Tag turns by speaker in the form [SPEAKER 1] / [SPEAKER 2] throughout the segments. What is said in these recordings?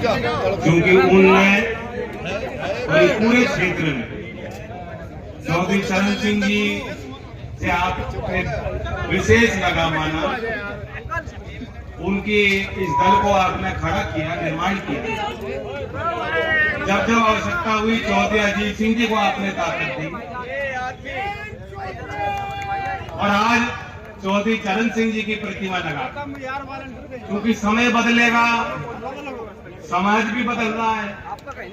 [SPEAKER 1] क्योंकि उनने पूरे क्षेत्र में चौधरी चरण सिंह जी से आपने विशेष लगा माना, उनकी इस दल को आपने खड़ा किया, निर्माण किया। जब जब आवश्यकता हुई चौधरी अजीत सिंह जी को आपने ताकत दी, और आज चौधरी चरण सिंह जी की प्रतिमा लगा, क्योंकि समय बदलेगा, समाज भी बदल रहा है,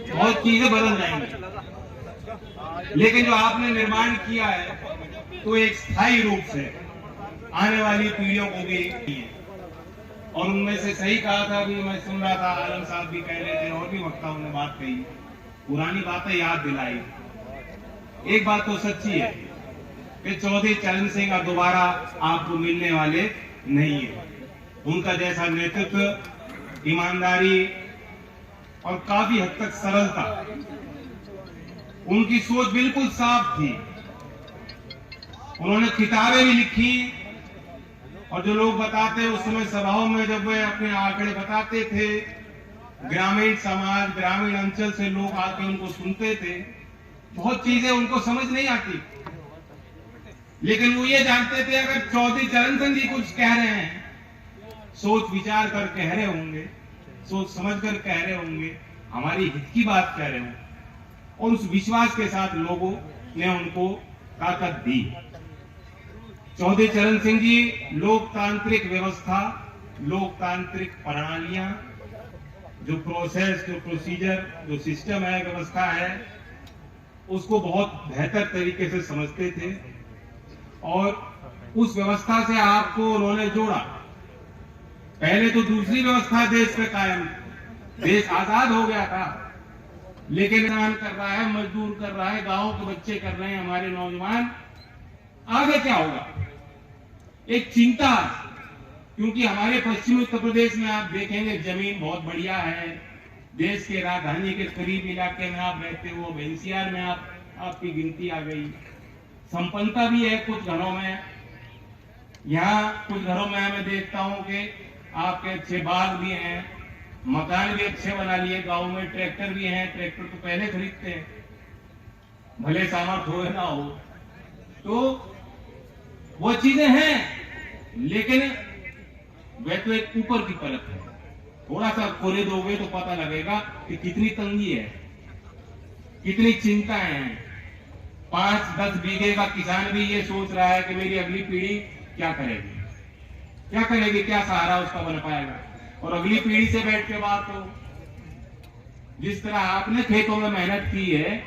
[SPEAKER 1] बहुत चीजें बदल जाएंगी, लेकिन जो आपने निर्माण किया है तो एक स्थायी रूप से आने वाली पीढ़ियों को भी है। और उनमें से सही कहा था, अभी मैं सुन रहा था, आलम साहब भी कह रहे थे और भी वक्ताओं ने बात कही, पुरानी बातें याद दिलाई। एक बात तो सच्ची है कि चौधरी चरण सिंह अब दोबारा आपको मिलने वाले नहीं है। उनका जैसा नेतृत्व, ईमानदारी और काफी हद तक सरलता, उनकी सोच बिल्कुल साफ थी। उन्होंने किताबें भी लिखी, और जो लोग बताते उस समय सभाओं में जब वे अपने आंकड़े बताते थे, ग्रामीण समाज, ग्रामीण अंचल से लोग आके उनको सुनते थे, बहुत चीजें उनको समझ नहीं आती, लेकिन वो ये जानते थे अगर चौधरी चरण सिंह जी कुछ कह रहे हैं, सोच विचार कर कह रहे होंगे, सोच समझ कर कह रहे होंगे, हमारी हित की बात कह रहे होंगे। और उस विश्वास के साथ लोगों ने उनको ताकत दी। चौधरी चरण सिंह जी लोकतांत्रिक व्यवस्था, लोकतांत्रिक प्रणालियां, जो प्रोसेस, जो प्रोसीजर, जो सिस्टम है, व्यवस्था है, उसको बहुत बेहतर तरीके से समझते थे, और उस व्यवस्था से आपको उन्होंने जोड़ा। पहले तो दूसरी व्यवस्था देश में कायम, देश आजाद हो गया था, लेकिन काम कर रहा है, मजदूर कर रहा है, गांव के बच्चे कर रहे हैं, हमारे नौजवान, आगे क्या होगा? एक चिंता, क्योंकि हमारे पश्चिमी उत्तर प्रदेश में आप देखेंगे जमीन बहुत बढ़िया है, देश के राजधानी के करीब इलाके में आप रहते हो, एनसीआर में आपकी गिनती आ गई, संपन्नता भी है कुछ घरों में। यहाँ कुछ घरों में मैं देखता हूँ कि आपके अच्छे बाग भी हैं, मकान भी अच्छे बना लिए, गांव में ट्रैक्टर भी हैं, ट्रैक्टर तो पहले खरीदते हैं, भले सामर्थ्य हो ना हो, तो वो चीजें हैं, लेकिन वह तो एक ऊपर की परत है। थोड़ा सा खोले दोगे तो पता लगेगा कि कितनी तंगी है, कितनी चिंताएं हैं। 5-10 बीघे का किसान भी ये सोच रहा है कि मेरी अगली पीढ़ी क्या करेगी, क्या करेगी, क्या सहारा उसका बन पाएगा। और अगली पीढ़ी से बैठ के बात हो, जिस तरह आपने खेतों में मेहनत की है,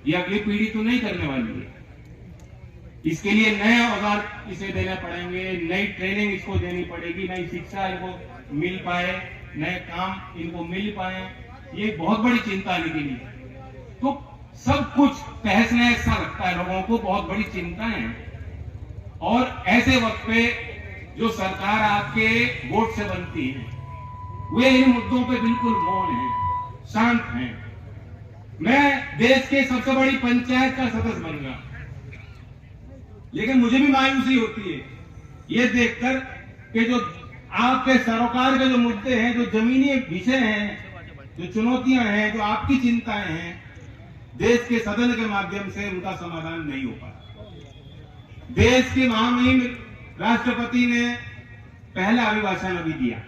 [SPEAKER 1] ये अगली पीढ़ी तो नहीं करने वाली है। इसके लिए नए औजार इसे देने पड़ेंगे, नई ट्रेनिंग इसको देनी पड़ेगी, नई शिक्षा इनको मिल पाए, नए काम इनको मिल पाए, ये बहुत बड़ी चिंता है इनके लिए। तो सब कुछ तहस नहस सा लगता है लोगों को, बहुत बड़ी चिंताएं हैं। और ऐसे वक्त पे जो सरकार आपके वोट से बनती है, वे इन मुद्दों पे बिल्कुल मौन हैं, शांत हैं। मैं देश के सबसे बड़ी पंचायत का सदस्य बन गया, लेकिन मुझे भी मायूसी होती है ये देखकर कि जो आपके सरोकार के जो मुद्दे हैं, जो जमीनी विषय हैं, जो चुनौतियां हैं, जो आपकी चिंताएं हैं, देश के सदन के माध्यम से उनका समाधान नहीं हो पाता। देश के महामहिम राष्ट्रपति ने पहला अभिभाषण अभी दिया,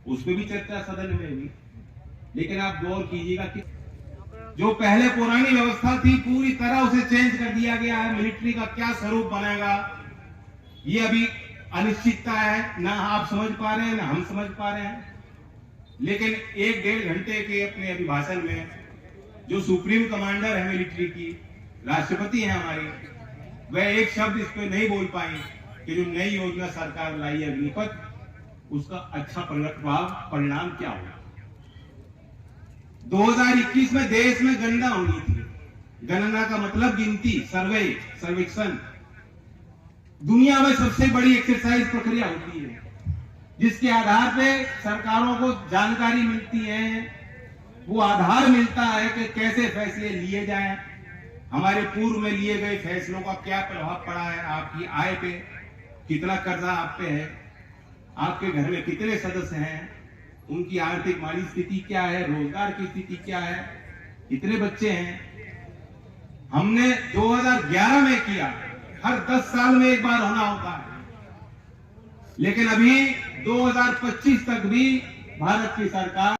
[SPEAKER 1] उसमें भी चर्चा सदन में हुई, लेकिन आप गौर कीजिएगा कि जो पहले पुरानी व्यवस्था थी पूरी तरह उसे चेंज कर दिया गया है। मिलिट्री का क्या स्वरूप बनेगा ये अभी अनिश्चितता है, ना आप समझ पा रहे हैं ना हम समझ पा रहे हैं। लेकिन 1-1.5 घंटे के अपने अभिभाषण में जो सुप्रीम कमांडर है मिलिट्री की, राष्ट्रपति है हमारी, वह एक शब्द इस पे नहीं बोल पाए कि जो नई योजना सरकार लाई है अग्निपथ, उसका अच्छा परिणाम क्या होगा। 2021 में देश में गणना होनी थी, गणना का मतलब गिनती, सर्वे, सर्वेक्षण। दुनिया में सबसे बड़ी एक्सरसाइज प्रक्रिया होती है, जिसके आधार पे सरकारों को जानकारी मिलती है, वो आधार मिलता है कि कैसे फैसले लिए जाएं, हमारे पूर्व में लिए गए फैसलों का क्या प्रभाव पड़ा है आपकी आय पे, कितना कर्जा आप पे है, आपके घर में कितने सदस्य हैं, उनकी आर्थिक माली स्थिति क्या है, रोजगार की स्थिति क्या है, कितने बच्चे हैं। हमने 2011 में किया, हर 10 साल में एक बार होना होता है, लेकिन अभी 2025 तक भी भारत की सरकार